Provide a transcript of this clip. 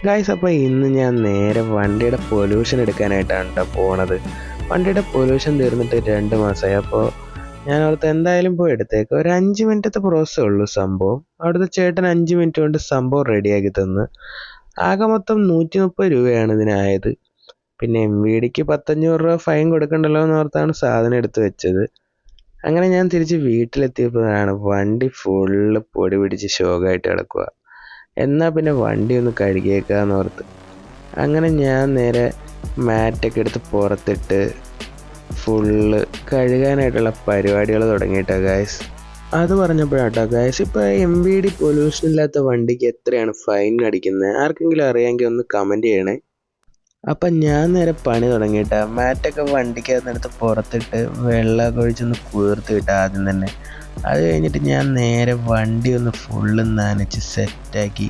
Guys, അപ്പോൾ ഇന്ന് ഞാൻ നേരെ വണ്ടിയുടെ പൊല്യൂഷൻ എടുക്കാനായിട്ടാണ് കേട്ടോ പോണത്. വണ്ടിയുടെ പൊല്യൂഷൻ തീർന്നിട്ട് 2 മാസമായി. അപ്പോൾ ഞാൻ അവിടുത്തെ എന്തായാലും പോയി എടുത്തേക്ക്. ഒരു 5 മിനിറ്റത്തെ പ്രോസസ്സേ ഉള്ളൂ സംഭവം. അവിടുത്തെ ചേട്ടൻ 5 മിനിറ്റ് കൊണ്ട് സംഭവം റെഡിയാക്കി തന്ന്. ആകെ മൊത്തം 130 രൂപയാണ് ഇതിനായത്. പിന്നെ MVDക്ക് 1,500 രൂപ ഫൈൻ കൊടുക്കണ്ടല്ലോ എന്ന് ഓർത്താണ് സാധനം എടുത്ത് വെച്ചത്. അങ്ങനെ ഞാൻ തിരിച്ച് വീട്ടിലെത്തിയപ്പോഴാണ് വണ്ടി ഫുള്ള് പൊടി പിടിച്ച് ശോകമായിട്ട് കിടക്കുക. എന്നാൽ പിന്നെ വണ്ടി ഒന്ന് കഴുകിയേക്കാന്ന് ഓർത്ത് അങ്ങനെ ഞാൻ നേരെ മാറ്റൊക്കെ എടുത്ത് പുറത്തിട്ട് ഫുള്ള് കഴുകാനായിട്ടുള്ള പരിപാടികൾ തുടങ്ങിയിട്ടാ ഗായ്സ്. അത് പറഞ്ഞപ്പോഴാട്ടോ ഗായ്സ്, ഇപ്പോൾ MVD പൊല്യൂഷൻ ഇല്ലാത്ത വണ്ടിക്ക് എത്രയാണ് ഫൈൻ അടിക്കുന്നത്? ആർക്കെങ്കിലും അറിയാമെങ്കിൽ ഒന്ന് കമൻറ്റ് ചെയ്യണേ. അപ്പം ഞാൻ നേരെ പണി തുടങ്ങിയിട്ടാ മാറ്റൊക്കെ വണ്ടിക്കകത്തെടുത്ത് പുറത്തിട്ട് വെള്ളമൊക്കെ ഒഴിച്ചൊന്ന് കുതിർത്ത് കിട്ടാം ആദ്യം തന്നെ. അത് കഴിഞ്ഞിട്ട് ഞാൻ നേരെ വണ്ടി ഒന്ന് ഫുള്ള് നനച്ച് സെറ്റാക്കി